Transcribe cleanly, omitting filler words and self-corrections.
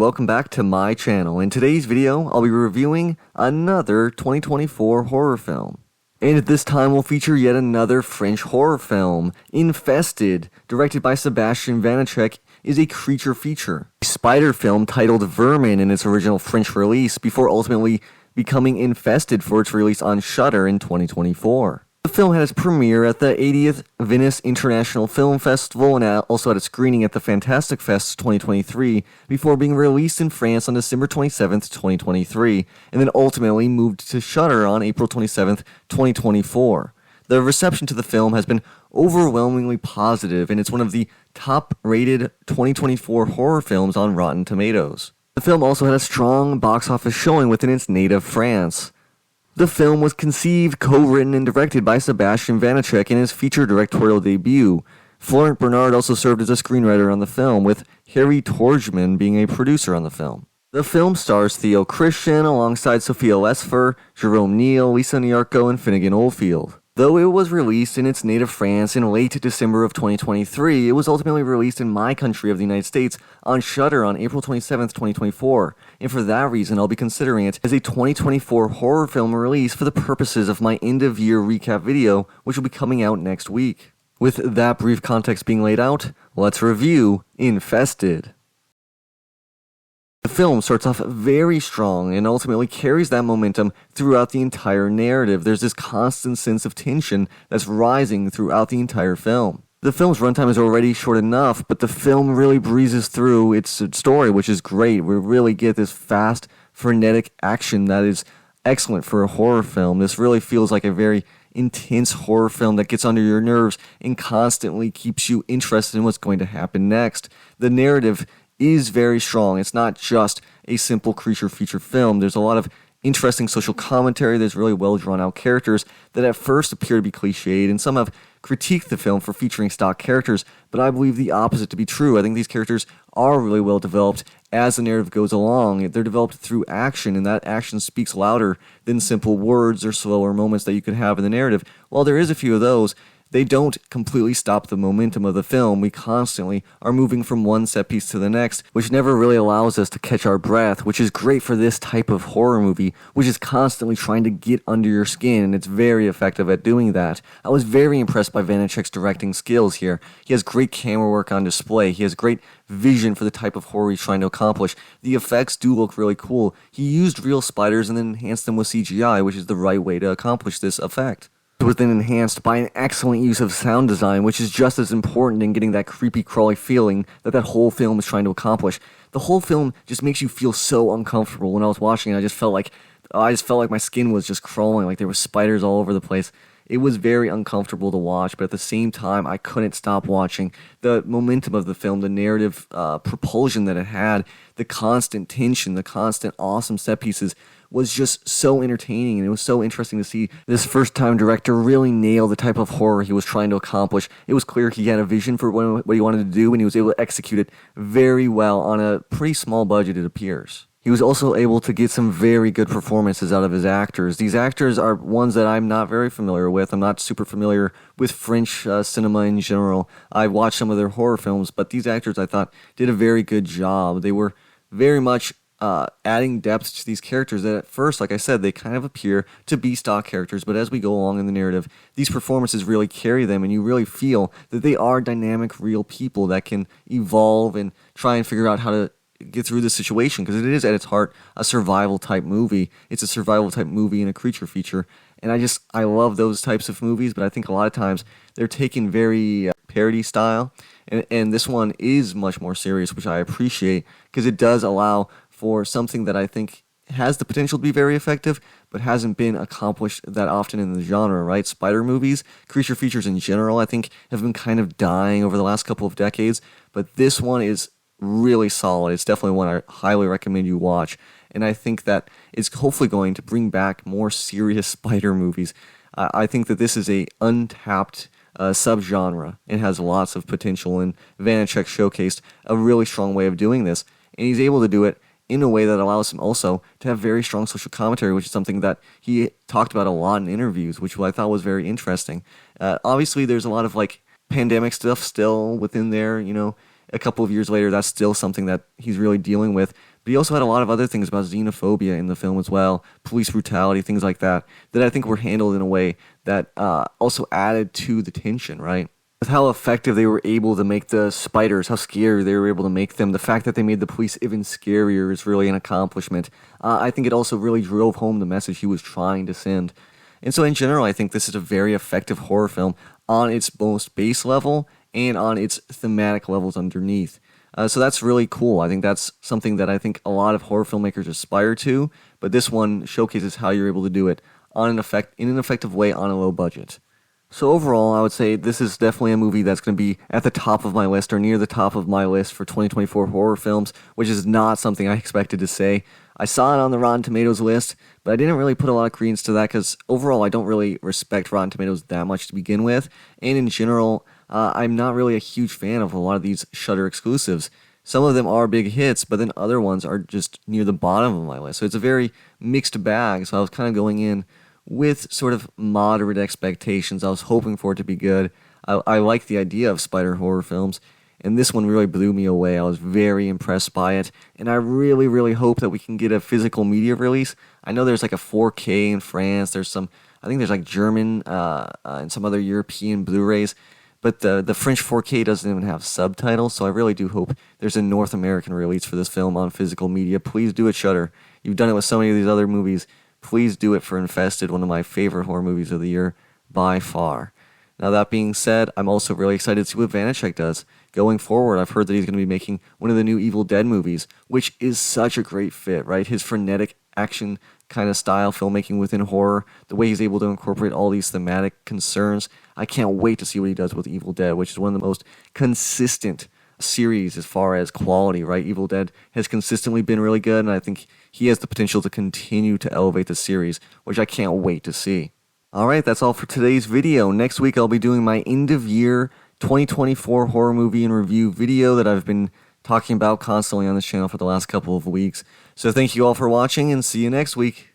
welcome back to my channel. In today's video, I'll be reviewing another 2024 horror film. And at this time, we'll feature yet another French horror film. Infested, directed by Sebastian Vanacek, is a creature feature. A spider film titled Vermin in its original French release, before ultimately becoming Infested for its release on Shudder in 2024. The film had its premiere at the 80th Venice International Film Festival and also had a screening at the Fantastic Fest 2023 before being released in France on December 27th, 2023, and then ultimately moved to Shudder on April 27th, 2024. The reception to the film has been overwhelmingly positive, and it's one of the top-rated 2024 horror films on Rotten Tomatoes. The film also had a strong box office showing within its native France. The film was conceived, co-written, and directed by Sebastian Vanacek in his feature directorial debut. Florent Bernard also served as a screenwriter on the film, with Harry Torgman being a producer on the film. The film stars Theo Christian alongside Sophia Lesfer, Jerome Neal, Lisa Nyarko, and Finnegan Oldfield. Though it was released in its native France in late December of 2023, it was ultimately released in my country of the United States on Shudder on April 27th, 2024, and for that reason I'll be considering it as a 2024 horror film release for the purposes of my end-of-year recap video, which will be coming out next week. With that brief context being laid out, let's review Infested. The film starts off very strong and ultimately carries that momentum throughout the entire narrative. There's this constant sense of tension that's rising throughout the entire film. The film's runtime is already short enough, but the film really breezes through its story, which is great. We really get this fast, frenetic action that is excellent for a horror film. This really feels like a very intense horror film that gets under your nerves and constantly keeps you interested in what's going to happen next. The narrative is very strong. It's not just a simple creature feature film. There's a lot of interesting social commentary. There's really well drawn out characters that at first appear to be cliched, and some have critiqued the film for featuring stock characters, but I believe the opposite to be true. I think these characters are really well developed as the narrative goes along. They're developed through action, and that action speaks louder than simple words or slower moments that you could have in the narrative. While there is a few of those, they don't completely stop the momentum of the film. We constantly are moving from one set piece to the next, which never really allows us to catch our breath, which is great for this type of horror movie, which is constantly trying to get under your skin, and it's very effective at doing that. I was very impressed by Vanacek's directing skills here. He has great camera work on display. He has great vision for the type of horror he's trying to accomplish. The effects do look really cool. He used real spiders and then enhanced them with CGI, which is the right way to accomplish this effect. It was then enhanced by an excellent use of sound design, which is just as important in getting that creepy, crawly feeling that whole film is trying to accomplish. The whole film just makes you feel so uncomfortable. When I was watching it, I just felt like my skin was just crawling, like there were spiders all over the place. It was very uncomfortable to watch, but at the same time, I couldn't stop watching. The momentum of the film, the narrative propulsion that it had, the constant tension, the constant awesome set pieces was just so entertaining, and it was so interesting to see this first-time director really nail the type of horror he was trying to accomplish. It was clear he had a vision for what he wanted to do, and he was able to execute it very well on a pretty small budget, it appears. He was also able to get some very good performances out of his actors. These actors are ones that I'm not very familiar with. I'm not super familiar with French cinema in general. I watched some of their horror films, but these actors, I thought, did a very good job. They were very much adding depth to these characters that at first, like I said, they kind of appear to be stock characters, but as we go along in the narrative, these performances really carry them, and you really feel that they are dynamic, real people that can evolve and try and figure out how to get through this situation, because it is at its heart a survival type movie. It's a survival type movie and a creature feature, and I love those types of movies, but I think a lot of times they're taken very parody style, and this one is much more serious, which I appreciate, because it does allow for something that I think has the potential to be very effective, but hasn't been accomplished that often in the genre, right? Spider movies, creature features in general, I think have been kind of dying over the last couple of decades, but this one is really solid. It's definitely one I highly recommend you watch, and I think that it's hopefully going to bring back more serious spider movies. I think that this is a untapped subgenre and has lots of potential, and Vanacek showcased a really strong way of doing this, and he's able to do it in a way that allows him also to have very strong social commentary, which is something that he talked about a lot in interviews, which I thought was very interesting. Obviously, there's a lot of pandemic stuff still within there, a couple of years later, that's still something that he's really dealing with. But he also had a lot of other things about xenophobia in the film as well, police brutality, things like that, that I think were handled in a way that also added to the tension, right? With how effective they were able to make the spiders, how scary they were able to make them, the fact that they made the police even scarier is really an accomplishment. I think it also really drove home the message he was trying to send. And so in general, I think this is a very effective horror film on its most base level and on its thematic levels underneath. So that's really cool. I think that's something that I think a lot of horror filmmakers aspire to, but this one showcases how you're able to do it in an effective way on a low budget. So overall, I would say this is definitely a movie that's going to be at the top of my list or near the top of my list for 2024 horror films, which is not something I expected to say. I saw it on the Rotten Tomatoes list, but I didn't really put a lot of credence to that because overall I don't really respect Rotten Tomatoes that much to begin with, and in general, I'm not really a huge fan of a lot of these Shudder exclusives. Some of them are big hits, but then other ones are just near the bottom of my list. So it's a very mixed bag, so I was kind of going in with sort of moderate expectations. I was hoping for it to be good. I like the idea of spider horror films, and this one really blew me away. I was very impressed by it, and I really, really hope that we can get a physical media release. I know there's like a 4K in France. I think there's like German and some other European Blu-rays, but the French 4K doesn't even have subtitles, so I really do hope there's a North American release for this film on physical media. Please do it, Shudder. You've done it with so many of these other movies. Please do it for Infested, one of my favorite horror movies of the year by far. Now, that being said, I'm also really excited to see what Vanacek does. Going forward, I've heard that he's going to be making one of the new Evil Dead movies, which is such a great fit, right? His frenetic action kind of style filmmaking within horror, the way he's able to incorporate all these thematic concerns. I can't wait to see what he does with Evil Dead, which is one of the most consistent series as far as quality, right? Evil Dead has consistently been really good, and I think he has the potential to continue to elevate the series, which I can't wait to see. Alright, that's all for today's video. Next week I'll be doing my end-of-year 2024 horror movie and review video that I've been talking about constantly on this channel for the last couple of weeks. So thank you all for watching, and see you next week.